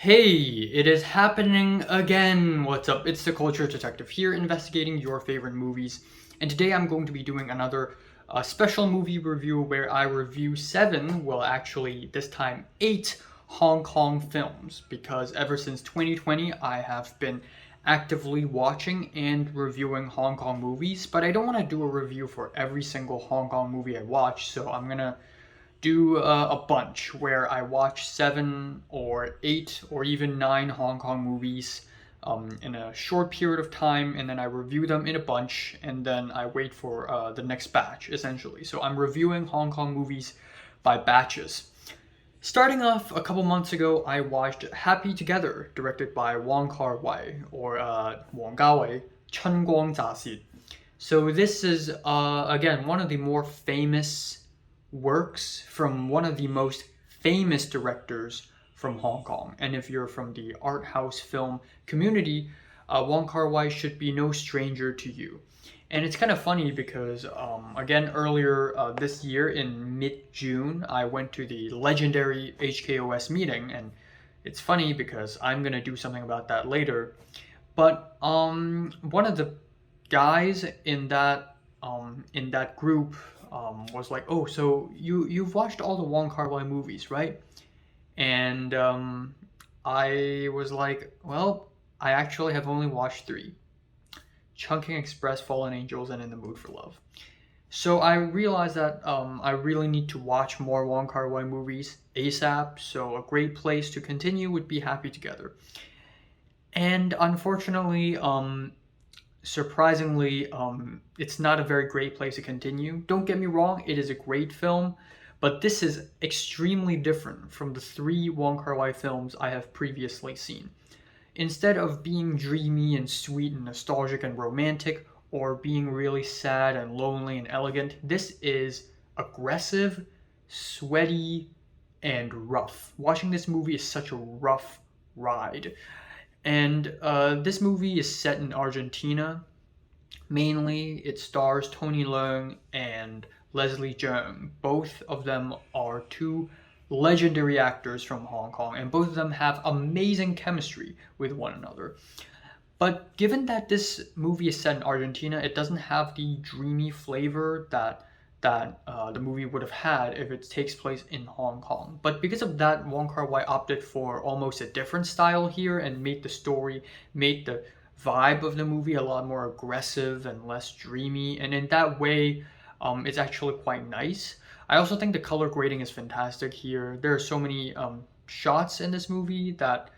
Hey, it is happening again! What's up? It's the Culture Detective here, investigating your favorite movies. And today I'm going to be doing another special movie review where I review seven, well, actually, this time eight Hong Kong films. Because ever since 2020, I have been actively watching and reviewing Hong Kong movies, but I don't want to do a review for every single Hong Kong movie I watch, so I'm gonna do a bunch where I watch seven or eight or even nine Hong Kong movies in a short period of time, and then I review them in a bunch, and then I wait for the next batch, essentially. So I'm reviewing Hong Kong movies by batches. Starting off a couple months ago, I watched Happy Together, directed by Kar-Wai, or Wang Gawei, 春光乍洩. So this is, again, one of the more famous works from one of the most famous directors from Hong Kong. And if you're from the art house film community, Wong Kar-wai should be no stranger to you. And it's kind of funny because, again, earlier this year in mid-June, I went to the legendary HKOS meeting, and it's funny because I'm gonna do something about that later. But one of the guys in that group was like, "Oh, so you've watched all the Wong Kar-wai movies, right?" And I was like, "Well, I actually have only watched three: Chungking Express, Fallen Angels, and In the Mood for Love." So I realized that I really need to watch more Wong Kar-wai movies ASAP. So a great place to continue would be Happy Together. And unfortunately, surprisingly, it's not a very great place to continue. Don't get me wrong, it is a great film, but this is extremely different from the three Wong Kar-wai films I have previously seen. Instead of being dreamy and sweet and nostalgic and romantic, or being really sad and lonely and elegant, this is aggressive, sweaty, and rough. Watching this movie is such a rough ride. And this movie is set in Argentina. Mainly, it stars Tony Leung and Leslie Cheung. Both of them are two legendary actors from Hong Kong, and both of them have amazing chemistry with one another. But given that this movie is set in Argentina, it doesn't have the dreamy flavor that the movie would have had if it takes place in Hong Kong. But because of that, Wong Kar-wai opted for almost a different style here and made the vibe of the movie a lot more aggressive and less dreamy. And in that way, it's actually quite nice. I also think the color grading is fantastic here. There are so many shots in this movie that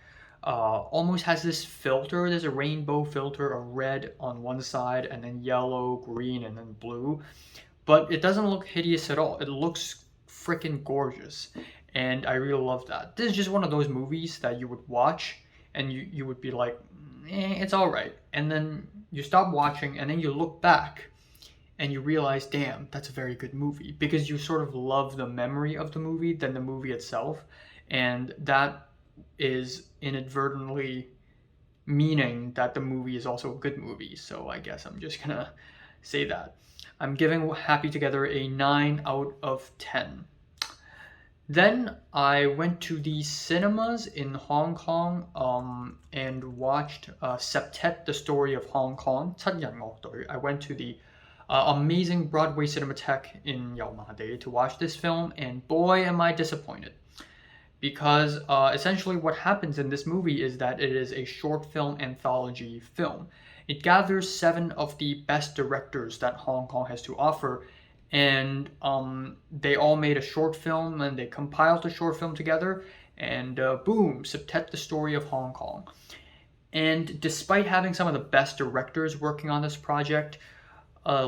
almost has this filter. There's a rainbow filter of red on one side, and then yellow, green, and then blue. But it doesn't look hideous at all. It looks freaking gorgeous. And I really love that. This is just one of those movies that you would watch and you would be like, it's alright. And then you stop watching and then you look back and you realize, damn, that's a very good movie. Because you sort of love the memory of the movie than the movie itself. And that is inadvertently meaning that the movie is also a good movie. So I guess I'm just gonna say that. I'm giving Happy Together a 9 out of 10. Then I went to the cinemas in Hong Kong and watched Septet, The Story of Hong Kong. 七人樂隊. I went to the amazing Broadway Cinematheque in Yau Ma Tei to watch this film, and boy am I disappointed. Because essentially what happens in this movie is that it is a short film anthology film. It gathers seven of the best directors that Hong Kong has to offer, and they all made a short film, and they compiled the short film together, and boom, Septet, The Story of Hong Kong. And despite having some of the best directors working on this project, a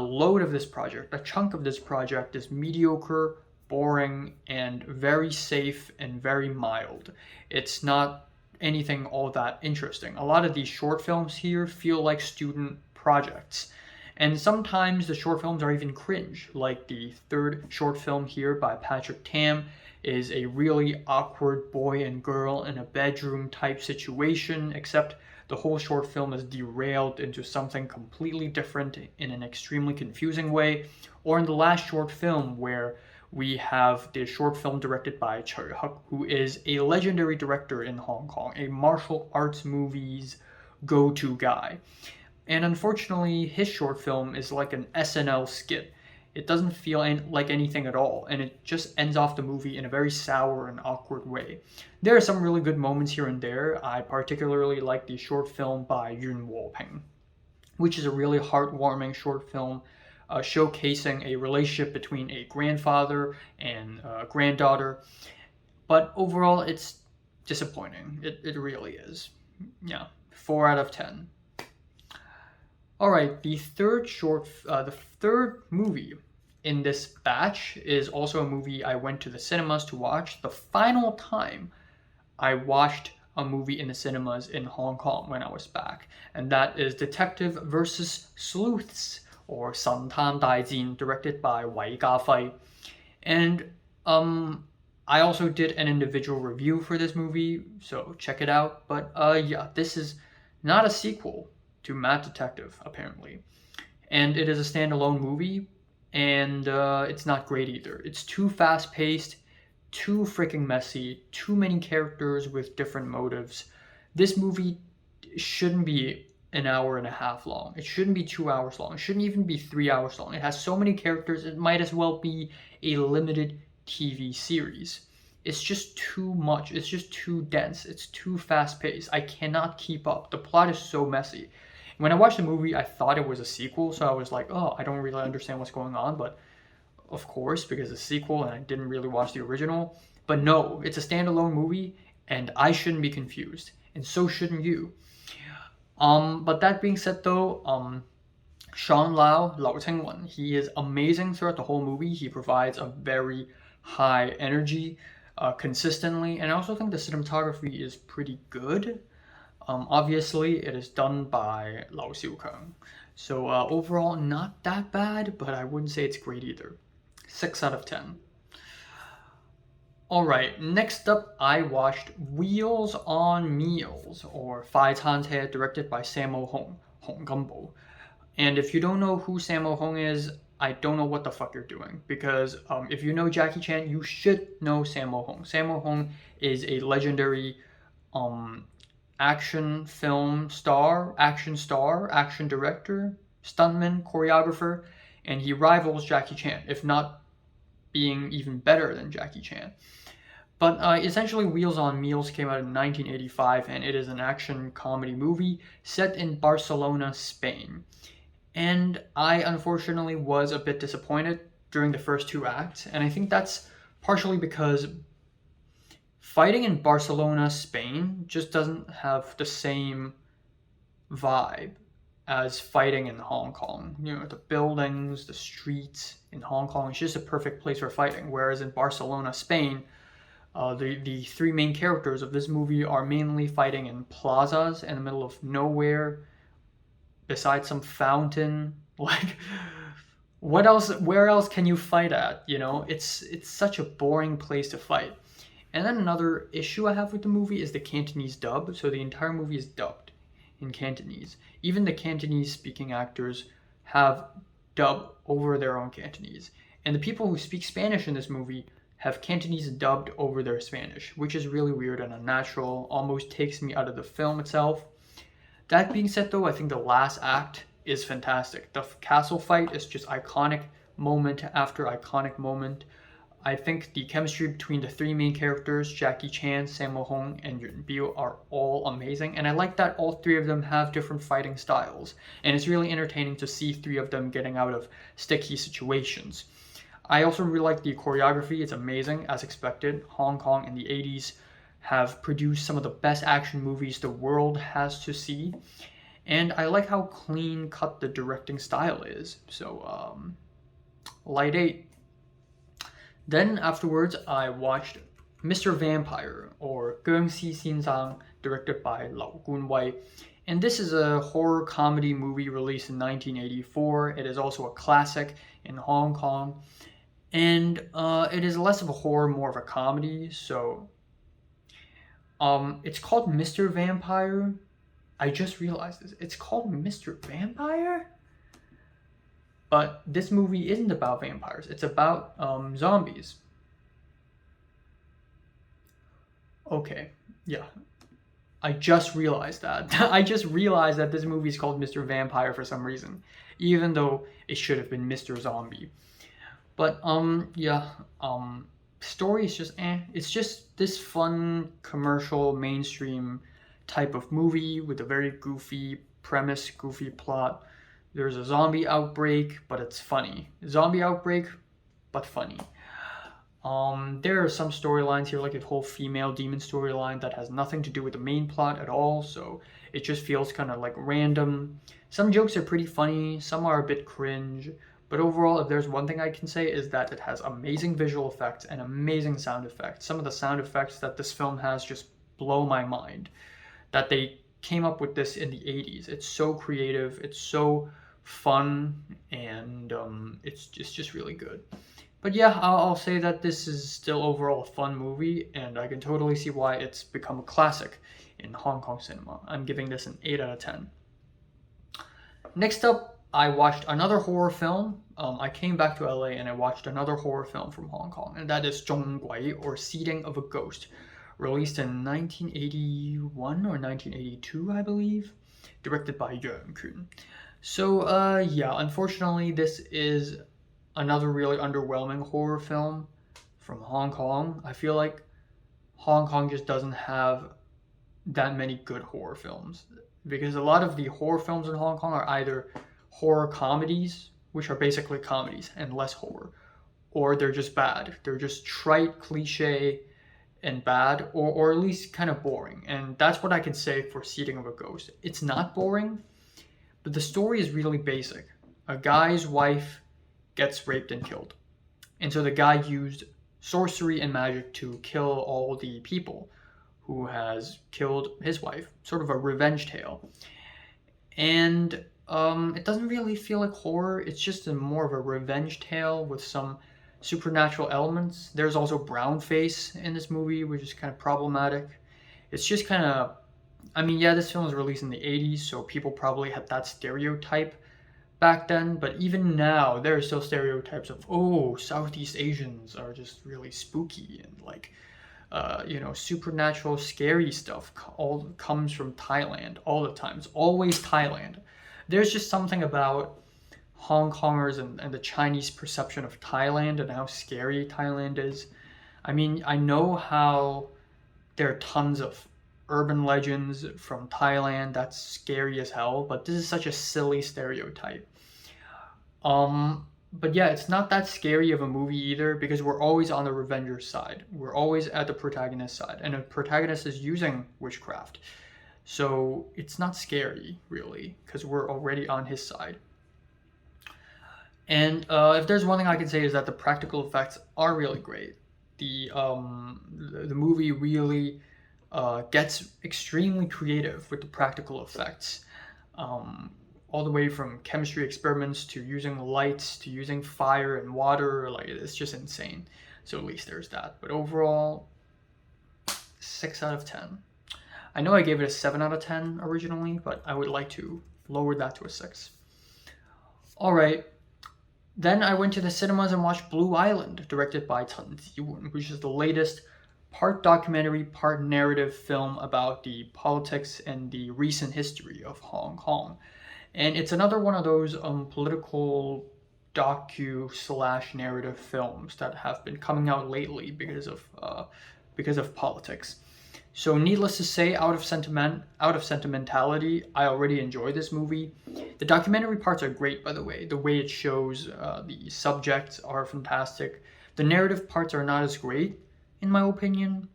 chunk of this project is mediocre, boring, and very safe and very mild. It's not anything all that interesting. A lot of these short films here feel like student projects. And sometimes the short films are even cringe, like the third short film here by Patrick Tam is a really awkward boy and girl in a bedroom type situation, except the whole short film is derailed into something completely different in an extremely confusing way. Or in the last short film where We have the short film directed by Choi Huk, who is a legendary director in Hong Kong, a martial arts movies go-to guy. And unfortunately, his short film is like an SNL skit. It doesn't feel like anything at all, and it just ends off the movie in a very sour and awkward way. There are some really good moments here and there. I particularly like the short film by Yun Wo-ping, which is a really heartwarming short film showcasing a relationship between a grandfather and a granddaughter. But overall, it's disappointing. It really is. Yeah, 4 out of 10. All right, the third movie in this batch is also a movie I went to the cinemas to watch. The final time I watched a movie in the cinemas in Hong Kong when I was back, and that is Detective versus Sleuths, or 神探大戰, directed by Wai Ka-Fai. And I also did an individual review for this movie, so check it out. But yeah, this is not a sequel to Mad Detective, apparently. And it is a standalone movie, and it's not great either. It's too fast-paced, too freaking messy, too many characters with different motives. This movie shouldn't be an hour and a half long. It shouldn't be 2 hours long. It shouldn't even be 3 hours long. It has so many characters, it might as well be a limited TV series. It's just too much. It's just too dense. It's too fast-paced. I cannot keep up. The plot is so messy. When I watched the movie, I thought it was a sequel, so I was like, oh, I don't really understand what's going on, but of course, because it's a sequel and I didn't really watch the original. But no, it's a standalone movie, and I shouldn't be confused, and so shouldn't you. But that being said, though, Sean Lau Ching-wen, he is amazing throughout the whole movie. He provides a very high energy consistently, and I also think the cinematography is pretty good. Obviously, it is done by Lau Siu-kang. So overall, not that bad, but I wouldn't say it's great either. 6 out of 10. Alright, next up I watched Wheels on Meals, or 快餐車, directed by Sammo Hung, Hong Gumbo. And if you don't know who Sammo Hung is, I don't know what the fuck you're doing. Because if you know Jackie Chan, you should know Sammo Hung. Sammo Hung is a legendary action star, action director, stuntman, choreographer, and he rivals Jackie Chan, if not being even better than Jackie Chan. But essentially, Wheels on Meals came out in 1985, and it is an action comedy movie set in Barcelona, Spain. And I unfortunately was a bit disappointed during the first 2 acts, and I think that's partially because fighting in Barcelona, Spain just doesn't have the same vibe as fighting in Hong Kong. You know, the buildings, the streets in Hong Kong, it's just a perfect place for fighting. Whereas in Barcelona, Spain, the 3 main characters of this movie are mainly fighting in plazas in the middle of nowhere, beside some fountain. Like, what else? Where else can you fight at? You know, it's such a boring place to fight. And then another issue I have with the movie is the Cantonese dub. So the entire movie is dubbed in Cantonese. Even the Cantonese speaking actors have dub over their own Cantonese. And the people who speak Spanish in this movie have Cantonese dubbed over their Spanish, which is really weird and unnatural, almost takes me out of the film itself. That being said, though, I think the last act is fantastic. The castle fight is just iconic moment after iconic moment. I think the chemistry between the 3 main characters, Jackie Chan, Sammo Hung, and Yuen Biao, are all amazing. And I like that all 3 of them have different fighting styles. And it's really entertaining to see 3 of them getting out of sticky situations. I also really like the choreography. It's amazing, as expected. Hong Kong in the 80s have produced some of the best action movies the world has to see. And I like how clean cut the directing style is. So, light 8. Then afterwards, I watched Mr. Vampire, or 僵屍先生, directed by Kar-Wai. And this is a horror comedy movie released in 1984. It is also a classic in Hong Kong. And it is less of a horror, more of a comedy. So it's called Mr. Vampire. I just realized this. It's called Mr. Vampire? But this movie isn't about vampires. It's about zombies. Okay, yeah. I just realized that. I just realized that this movie is called Mr. Vampire for some reason, even though it should have been Mr. Zombie. But yeah, story is just eh. It's just this fun commercial mainstream type of movie with a very goofy premise, goofy plot. There's a zombie outbreak, but it's funny. Zombie outbreak, but funny. There are some storylines here, like a whole female demon storyline that has nothing to do with the main plot at all, so it just feels kind of like random. Some jokes are pretty funny, some are a bit cringe, but overall, if there's one thing I can say is that it has amazing visual effects and amazing sound effects. Some of the sound effects that this film has just blow my mind. That they came up with this in the 80s. It's so creative, it's so fun, and it's just really good. But yeah, I'll say that this is still overall a fun movie, and I can totally see why it's become a classic in Hong Kong cinema. I'm giving this an 8 out of 10. Next up, I watched another horror film. I came back to LA and I watched another horror film from Hong Kong, and that is 中鬼, or Seeding of a Ghost, released in 1981 or 1982, I believe, directed by Yuan Kun. So yeah, unfortunately, this is another really underwhelming horror film from Hong Kong. I feel like Hong Kong just doesn't have that many good horror films, because a lot of the horror films in Hong Kong are either horror comedies, which are basically comedies and less horror, or they're just bad. They're just trite, cliche, and bad, or at least kind of boring. And that's what I can say for Seeding of a Ghost. It's not boring, but the story is really basic. A guy's wife gets raped and killed. And so the guy used sorcery and magic to kill all the people who has killed his wife. Sort of a revenge tale. And it doesn't really feel like horror. It's just more of a revenge tale with some supernatural elements. There's also brown face in this movie, which is kind of problematic. It's just kind of, I mean, yeah, this film was released in the 80s, so people probably had that stereotype back then, but even now, there are still stereotypes of, oh, Southeast Asians are just really spooky and like, supernatural, scary stuff all comes from Thailand all the time. It's always Thailand. There's just something about Hong Kongers and the Chinese perception of Thailand and how scary Thailand is. I mean, I know how there are tons of urban legends from Thailand that's scary as hell, but this is such a silly stereotype. But yeah, it's not that scary of a movie either, because we're always on the revenger side. We're always at the protagonist side, and the protagonist is using witchcraft. So it's not scary, really, because we're already on his side. And if there's one thing I can say is that the practical effects are really great. The movie really gets extremely creative with the practical effects, all the way from chemistry experiments to using lights to using fire and water. Like, it's just insane. So at least there's that. But overall, 6 out of 10. I know I gave it a 7 out of 10 originally, but I would like to lower that to a 6. All right. Then I went to the cinemas and watched Blue Island, directed by Chen Ziwen, which is the latest part documentary, part narrative film about the politics and the recent history of Hong Kong. And it's another one of those political docu/narrative films that have been coming out lately because of politics. So needless to say, out of sentimentality, I already enjoy this movie. The documentary parts are great, by the way. The way it shows the subjects are fantastic. The narrative parts are not as great, in my opinion.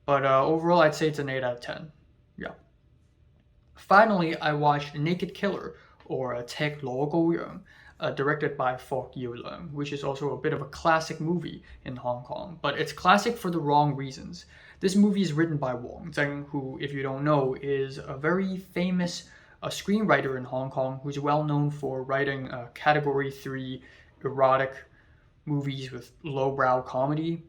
But overall, I'd say it's an 8 out of 10. Yeah. Finally, I watched Naked Killer, or Tek Lo Go Yang, directed by Fok Yiu Leung, which is also a bit of a classic movie in Hong Kong. But it's classic for the wrong reasons. This movie is written by Wong Zheng, who, if you don't know, is a very famous screenwriter in Hong Kong who's well known for writing Category 3 erotic movies with lowbrow comedy.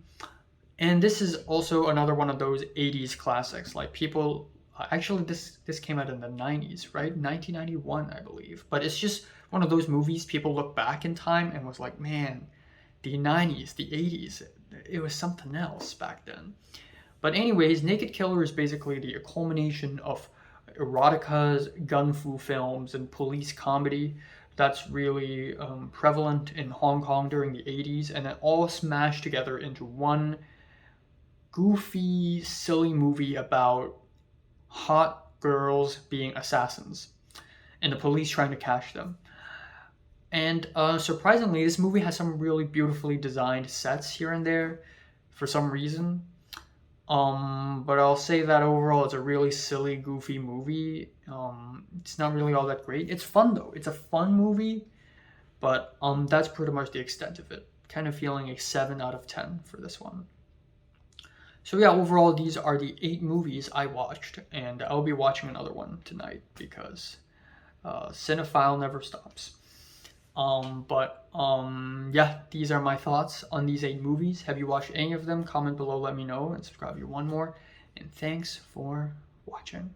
And this is also another one of those 80s classics. Like, people Actually, this came out in the 90s, right? 1991, I believe. But it's just one of those movies people look back in time and was like, man, the 90s, the 80s, it was something else back then. But anyways, Naked Killer is basically the culmination of eroticas, gun fu films, and police comedy that's really prevalent in Hong Kong during the 80s, and it all smashed together into one goofy, silly movie about hot girls being assassins and the police trying to catch them. And surprisingly, this movie has some really beautifully designed sets here and there for some reason. But I'll say that overall it's a really silly, goofy movie. It's not really all that great. It's fun though. It's a fun movie, but that's pretty much the extent of it. Kind of feeling a 7 out of 10 for this one. So yeah, overall these are the 8 movies I watched, and I'll be watching another one tonight because cinephile never stops. Yeah, these are my thoughts on these 8 movies. Have you watched any of them? Comment below, let me know, and subscribe if you want more. And thanks for watching.